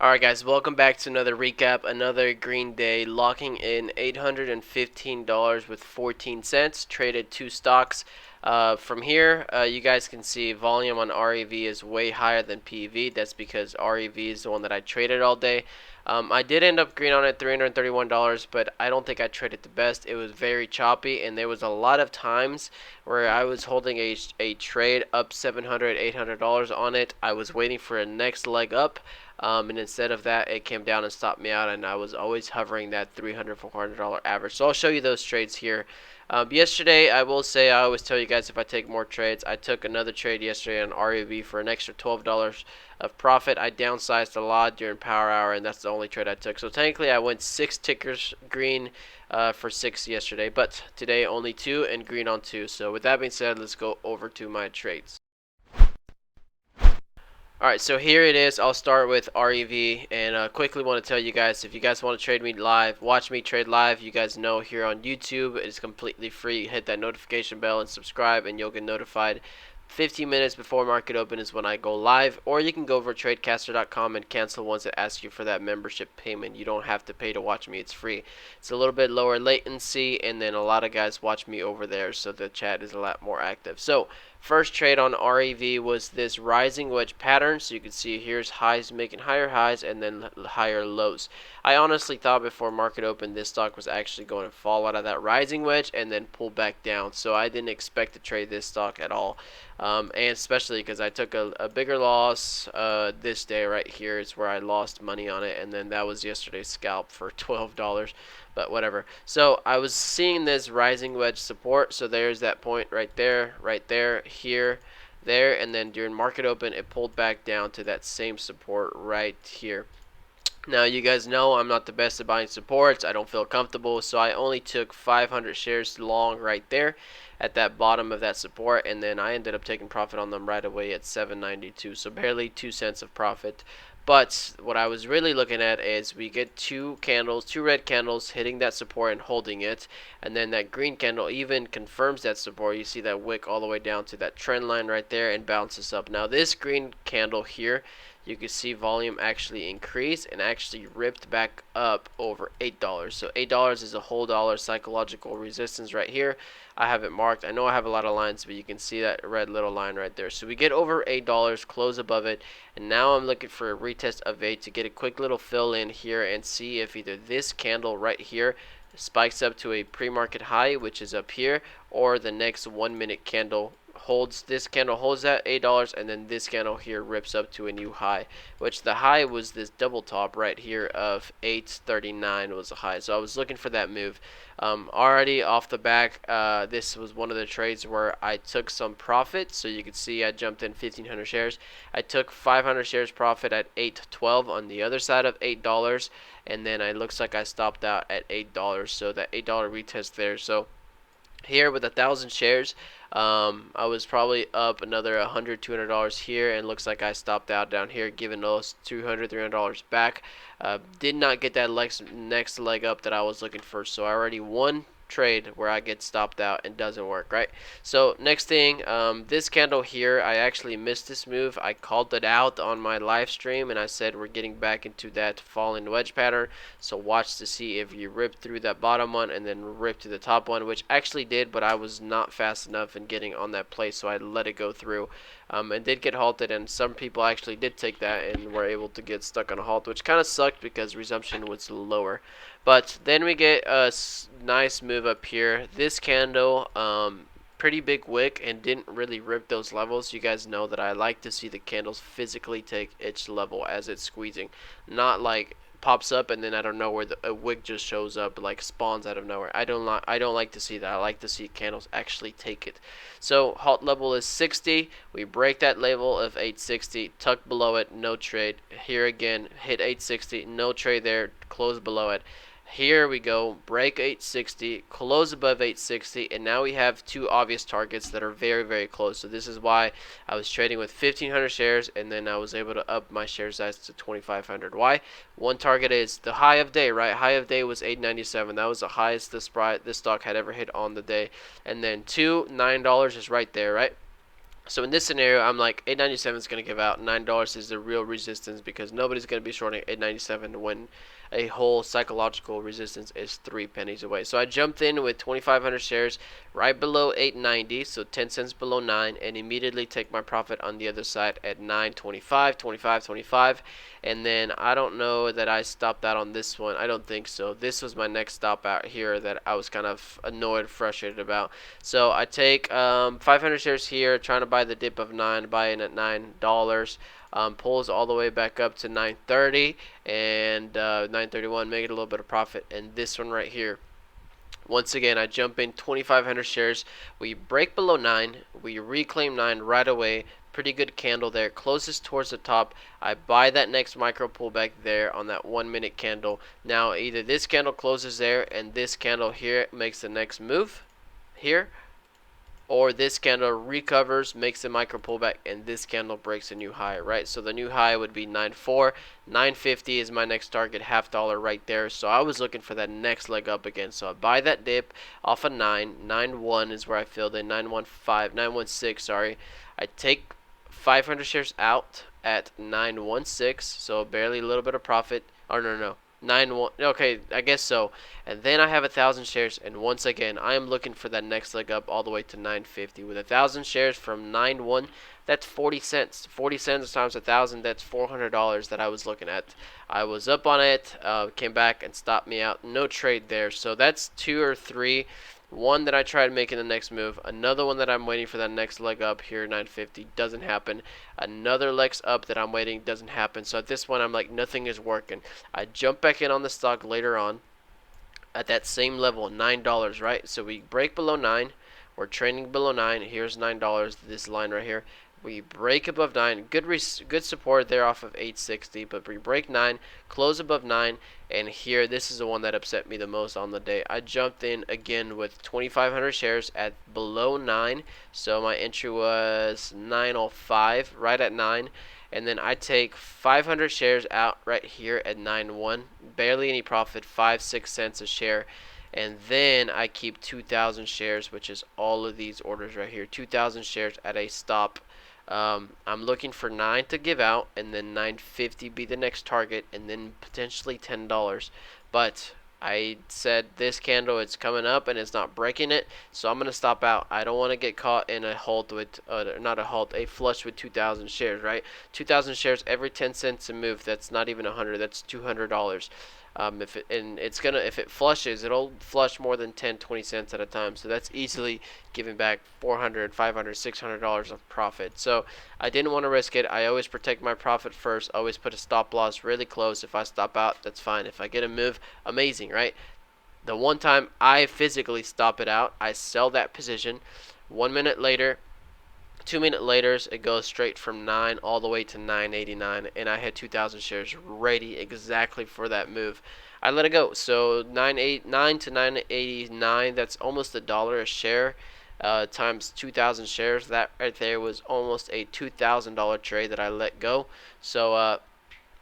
Alright guys, welcome back to another recap, another green day, locking in $815 with 14 cents, traded two stocks. From here, you guys can see volume on REV is way higher than PEV. That's because REV is the one that I traded all day. I did end up green on it, $331, but I don't think I traded the best. It was very choppy, and there was a lot of times where I was holding a trade up $700, $800 on it. I was waiting for a next leg up. And instead of that, it came down and stopped me out, and I was always hovering that $300, $400 average. So I'll show you those trades here. Yesterday, I will say, I always tell you guys if I take more trades. I took another trade yesterday on REV for an extra $12 of profit. I downsized a lot during power hour, and that's the only trade I took. So technically, I went 6 tickers green for 6 yesterday, but today only 2 and green on 2. So with that being said, let's go over to my trades. Alright, so here it is. I'll start with REV, and quickly want to tell you guys, if you guys want to trade me live, watch me trade live, you guys know here on YouTube, it's completely free. Hit that notification bell and subscribe, and you'll get notified 15 minutes before market open is when I go live. Or you can go over to tradecaster.com and cancel ones that ask you for that membership payment. You don't have to pay to watch me. It's free. It's a little bit lower latency, and then a lot of guys watch me over there, so the chat is a lot more active. So first trade on REV was this rising wedge pattern. So you can see here's highs making higher highs and then higher lows. I honestly thought before market open this stock was actually going to fall out of that rising wedge and then pull back down. So I didn't expect to trade this stock at all. And especially because I took a bigger loss this day right here is where I lost money on it, and then that was yesterday's scalp for $12, but whatever. So I was seeing this rising wedge support, so there's that point right there, here, there, and then during market open it pulled back down to that same support right here. Now you guys know I'm not the best at buying supports. I don't feel comfortable, so I only took 500 shares long right there at that bottom of that support, and then I ended up taking profit on them right away at 7.92, so barely 2 cents of profit. But what I was really looking at is we get two red candles hitting that support and holding it, and then that green candle even confirms that support. You see that wick all the way down to that trend line right there and bounces up. Now this green candle here, you can see volume actually increased and actually ripped back up over $8. So $8 is a whole dollar psychological resistance right here. I have it marked. I know I have a lot of lines, but you can see that red little line right there. So we get over $8, close above it, and now I'm looking for a retest of 8 to get a quick little fill in here and see if either this candle right here spikes up to a pre-market high, which is up here, or the next 1 minute candle holds that $8, and then this candle here rips up to a new high, which the high was this double top right here of 839 was the high. So I was looking for that move. Already off the back, this was one of the trades where I took some profit. So you can see I jumped in 1,500 shares. I took 500 shares profit at 8.12 on the other side of $8, and then it looks like I stopped out at $8. So that $8 retest there. So here with 1,000 shares, I was probably up another $100, $200 here, and looks like I stopped out down here, giving those $200, $300 back. Did not get that next leg up that I was looking for, so I already won trade where I get stopped out and doesn't work, right? So next thing, this candle here, I actually missed this move. I called it out on my live stream, and I said we're getting back into that falling wedge pattern, so watch to see if you rip through that bottom one and then rip to the top one, which actually did, but I was not fast enough in getting on that place, so I let it go through. And did get halted, and some people actually did take that and were able to get stuck on a halt, which kind of sucked because resumption was lower. But then we get a nice move up here. This candle, pretty big wick and didn't really rip those levels. You guys know that I like to see the candles physically take each level as it's squeezing, not like pops up and then I don't know where a wick just shows up, like spawns out of nowhere. I don't like to see that. I like to see candles actually take it. So halt level is 60. We break that level of 860, tuck below it, no trade. Here again, hit 860, no trade there, close below it. Here we go, break 860, close above 860, and now we have two obvious targets that are very, very close. So this is why I was trading with 1,500 shares, and then I was able to up my share size to 2,500. Why? One target is the high of day, right? High of day was 897. That was the highest this stock had ever hit on the day. And then two, $9 is right there, right? So in this scenario, I'm like 897 is going to give out. $9 is the real resistance because nobody's going to be shorting 897 when a whole psychological resistance is 3 pennies away. So I jumped in with 2,500 shares right below 890, so 10 cents below 9, and immediately take my profit on the other side at 925, 25, 25. And then I don't know that I stopped out on this one. I don't think so. This was my next stop out here that I was kind of annoyed, frustrated about. So I take 500 shares here, trying to buy the dip of 9, buying at $9. Pulls all the way back up to 930 and 931, make it a little bit of profit. And this one right here, once again, I jump in 2,500 shares. We break below 9. We reclaim 9 right away. Pretty good candle there. Closes towards the top. I buy that next micro pullback there on that 1 minute candle. Now, either this candle closes there and this candle here makes the next move here, or this candle recovers, makes a micro pullback, and this candle breaks a new high, right? So the new high would be 9.4. 950 is my next target, $half right there. So I was looking for that next leg up again. So I buy that dip off of 9. 9.1 is where I filled in. 9.15, 9.16, sorry. I take 500 shares out at 9.16, so barely a little bit of profit. Oh, no. 9.1, okay, I guess so. And then I have 1,000 shares, and once again, I am looking for that next leg up all the way to 950. With 1,000 shares from 9.1, that's 40 cents. 40 cents times 1,000, that's $400 that I was looking at. I was up on it, came back and stopped me out. No trade there. So that's 2 or 3. One that I tried making the next move. Another one that I'm waiting for that next leg up here, 950. Doesn't happen. Another legs up that I'm waiting. Doesn't happen. So at this point, I'm like, nothing is working. I jump back in on the stock later on at that same level, $9, right? So we break below 9. We're trading below 9. Here's $9, this line right here. We break above 9. Good support there off of 860, but we break 9, close above 9, and here, this is the one that upset me the most on the day. I jumped in again with 2,500 shares at below 9, so my entry was 905, right at 9, and then I take 500 shares out right here at 9.1, barely any profit, 5-6 cents a share. And then I keep 2,000 shares, which is all of these orders right here. 2,000 shares at a stop. I'm looking for 9 to give out, and then 950 be the next target, and then potentially $10. But I said this candle, it's coming up and it's not breaking it, so I'm gonna stop out. I don't want to get caught in a halt with not a halt, a flush with 2,000 shares, right? 2,000 shares every 10 cents a move. That's not even 100. That's $200. If it flushes, it'll flush more than 10, 20 cents at a time. So that's easily giving back $400, $500, $600 of profit. So I didn't want to risk it. I always protect my profit first. Always put a stop loss really close. If I stop out, that's fine. If I get a move, amazing, right? The one time I physically stop it out, I sell that position. 1 minute later, 2 minutes later, it goes straight from 9 all the way to 989, and I had 2,000 shares ready exactly for that move. I let it go. So 989 to 989, that's almost $1 a share times 2,000 shares. That right there was almost a $2,000 trade that I let go. So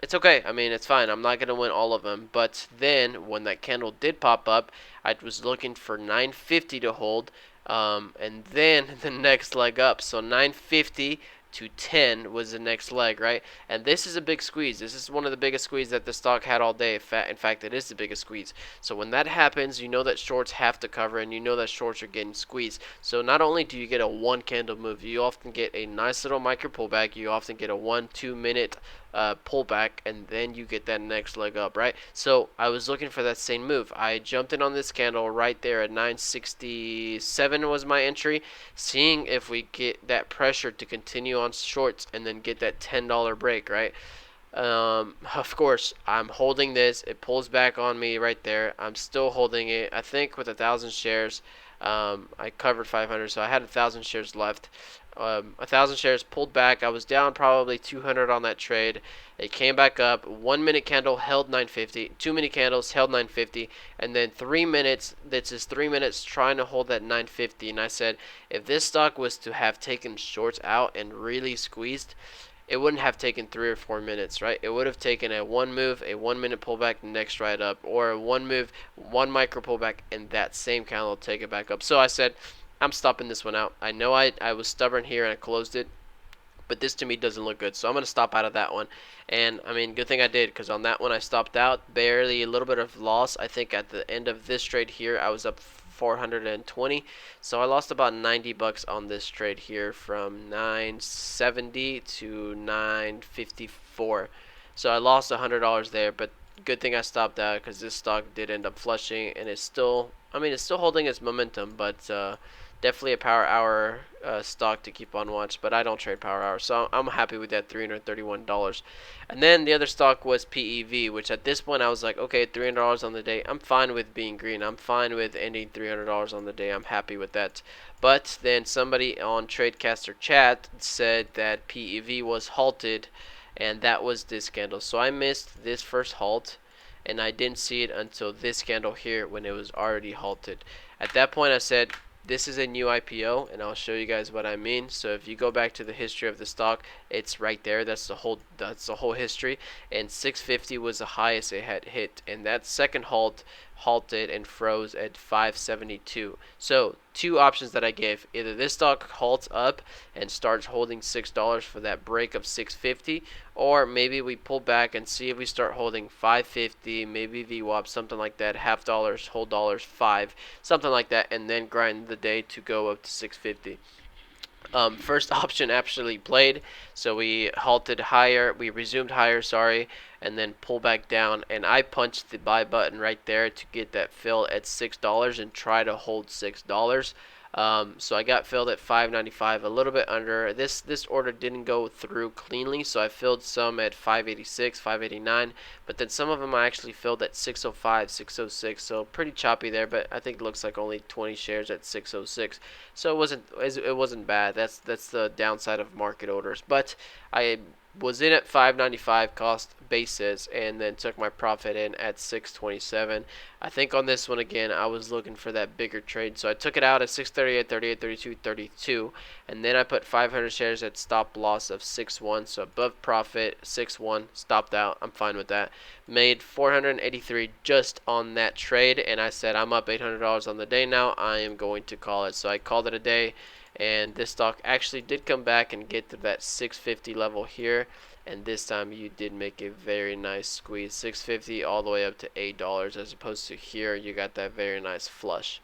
it's okay. I mean, it's fine. I'm not going to win all of them. But then when that candle did pop up, I was looking for 950 to hold. And then the next leg up. So 950 to 10 was the next leg, right? And this is a big squeeze. This is one of the biggest squeeze that the stock had all day. In fact, it is the biggest squeeze. So when that happens, you know that shorts have to cover, and you know that shorts are getting squeezed. So not only do you get a one candle move, you often get a nice little micro pullback. You often get a 1-2 minute pullback, and then you get that next leg up, right? So I was looking for that same move. I jumped in on this candle right there at 967 was my entry, seeing if we get that pressure to continue on shorts and then get that $10 break, right? Of course, I'm holding this. It pulls back on me right there. I'm still holding it. I think with 1,000 shares, I covered 500, so I had 1,000 shares left. 1,000 shares pulled back. I was down probably 200 on that trade. It came back up. 1 minute candle held 950. 2 minute candles held 950, and then 3 minutes. This is 3 minutes trying to hold that 950. And I said, if this stock was to have taken shorts out and really squeezed, it wouldn't have taken 3 or 4 minutes, right? It would have taken a one move, a 1 minute pullback, next right up, or a one move, one micro pullback, and that same candle take it back up. So I said, I'm stopping this one out. I know I was stubborn here and I closed it, but this to me doesn't look good, so I'm going to stop out of that one. And I mean, good thing I did, because on that one I stopped out, barely a little bit of loss. I think at the end of this trade here I was up 420, so I lost about 90 bucks on this trade here from 970 to 954. So I lost $100 there, but good thing I stopped out, because this stock did end up flushing, and it's still, I mean, it's still holding its momentum, but definitely a power hour stock to keep on watch, but I don't trade power hour, so I'm happy with that $331. And then the other stock was PEV, which at this point I was like, okay, $300 on the day, I'm fine with being green, I'm fine with ending $300 on the day, I'm happy with that. But then somebody on Tradecaster chat said that PEV was halted, and that was this candle. So I missed this first halt, and I didn't see it until this candle here when it was already halted. At that point I said, this is a new IPO, and I'll show you guys what I mean. So if you go back to the history of the stock, it's right there. That's the whole history. And 650 was the highest it had hit, and that second halted and froze at 572. So two options that I gave: either this stock halts up and starts holding $6 for that break of 650, or maybe we pull back and see if we start holding 550, maybe VWAP, something like that, half dollars, whole dollars, 5, something like that, and then grind the day to go up to 650. First option actually played, so we halted higher, we resumed higher, sorry, and then pull back down, and I punched the buy button right there to get that fill at $6 and try to hold $6. So I got filled at 595, a little bit under. This order didn't go through cleanly, so I filled some at 586, 589, but then some of them I actually filled at 605, 606. So pretty choppy there, but I think it looks like only 20 shares at 606. So it wasn't bad. That's the downside of market orders. But I was in at 595 cost basis, and then took my profit in at 627. I think on this one again I was looking for that bigger trade, so I took it out at 638, 38, 32, 32, and then I put 500 shares at stop loss of 6.1, so above profit 6.1, stopped out. I'm fine with that. Made 483 just on that trade, and I said I'm up $800 on the day now. I am going to call it, so I called it a day. And this stock actually did come back and get to that 650 level here, and this time you did make a very nice squeeze, 650 all the way up to $8, as opposed to here you got that very nice flush.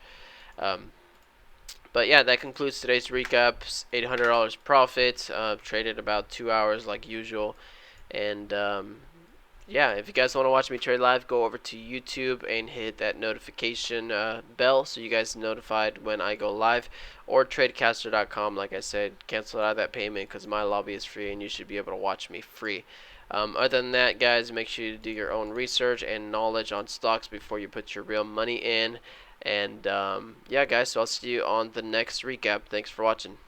But yeah, that concludes today's recap. $800 profit, traded about 2 hours like usual. And yeah, if you guys want to watch me trade live, go over to YouTube and hit that notification bell so you guys are notified when I go live, or tradecaster.com. Like I said, cancel out that payment because my lobby is free and you should be able to watch me free. Other than that, guys, make sure you do your own research and knowledge on stocks before you put your real money in. And yeah, guys, so I'll see you on the next recap. Thanks for watching.